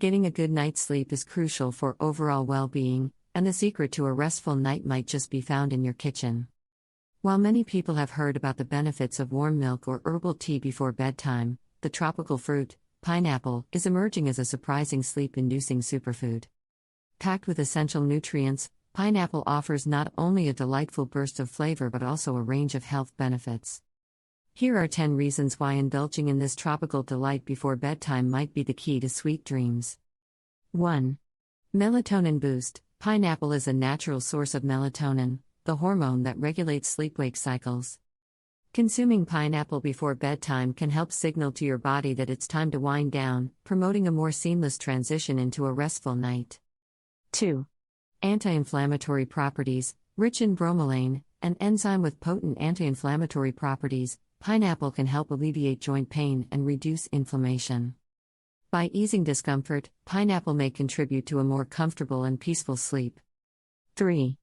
Getting a good night's sleep is crucial for overall well-being, and the secret to a restful night might just be found in your kitchen. While many people have heard about the benefits of warm milk or herbal tea before bedtime, the tropical fruit, pineapple, is emerging as a surprising sleep-inducing superfood. Packed with essential nutrients, pineapple offers not only a delightful burst of flavor but also a range of health benefits. Here are 10 reasons why indulging in this tropical delight before bedtime might be the key to sweet dreams. 1. Melatonin boost. Pineapple is a natural source of melatonin, the hormone that regulates sleep-wake cycles. Consuming pineapple before bedtime can help signal to your body that it's time to wind down, promoting a more seamless transition into a restful night. 2. Anti-inflammatory properties. Rich in bromelain, an enzyme with potent anti-inflammatory properties, pineapple can help alleviate joint pain and reduce inflammation. By easing discomfort, pineapple may contribute to a more comfortable and peaceful sleep. 3.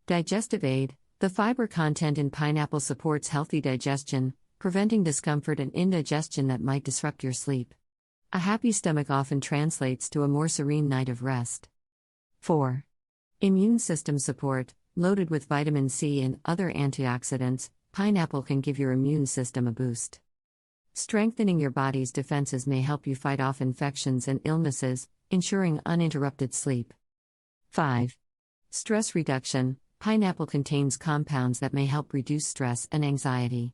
Digestive aid. The fiber content in pineapple supports healthy digestion, preventing discomfort and indigestion that might disrupt your sleep. A happy stomach often translates to a more serene night of rest. 4. Immune system support. Loaded with vitamin C and other antioxidants, pineapple can give your immune system a boost. Strengthening your body's defenses may help you fight off infections and illnesses, ensuring uninterrupted sleep. 5. Stress reduction. Pineapple contains compounds that may help reduce stress and anxiety.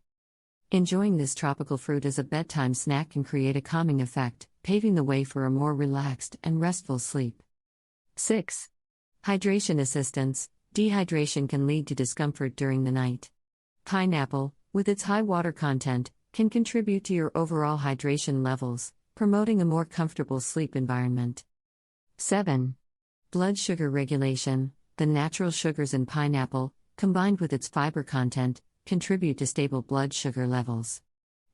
Enjoying this tropical fruit as a bedtime snack can create a calming effect, paving the way for a more relaxed and restful sleep. 6. Hydration assistance. Dehydration can lead to discomfort during the night. Pineapple, with its high water content, can contribute to your overall hydration levels, promoting a more comfortable sleep environment. 7. Blood sugar regulation. The natural sugars in pineapple, combined with its fiber content, contribute to stable blood sugar levels.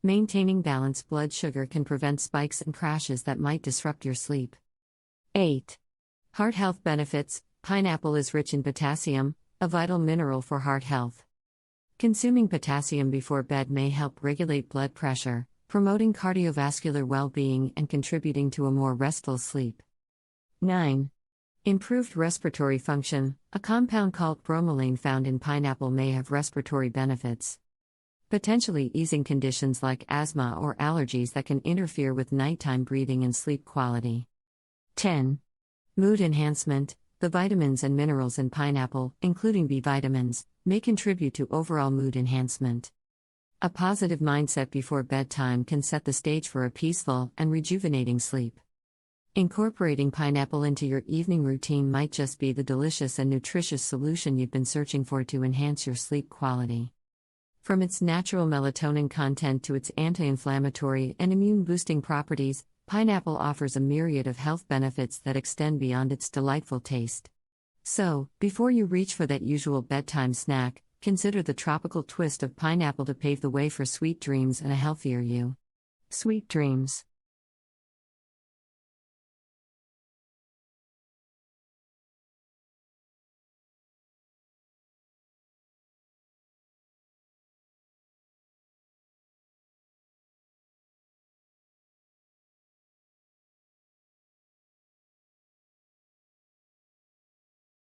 Maintaining balanced blood sugar can prevent spikes and crashes that might disrupt your sleep. 8. Heart health benefits. Pineapple is rich in potassium, a vital mineral for heart health. Consuming potassium before bed may help regulate blood pressure, promoting cardiovascular well-being and contributing to a more restful sleep. 9. Improved respiratory function. A compound called bromelain found in pineapple may have respiratory benefits, potentially easing conditions like asthma or allergies that can interfere with nighttime breathing and sleep quality. 10. Mood enhancement. The vitamins and minerals in pineapple, including B vitamins, may contribute to overall mood enhancement. A positive mindset before bedtime can set the stage for a peaceful and rejuvenating sleep. Incorporating pineapple into your evening routine might just be the delicious and nutritious solution you've been searching for to enhance your sleep quality. From its natural melatonin content to its anti-inflammatory and immune-boosting properties, pineapple offers a myriad of health benefits that extend beyond its delightful taste. So, before you reach for that usual bedtime snack, consider the tropical twist of pineapple to pave the way for sweet dreams and a healthier you. Sweet dreams.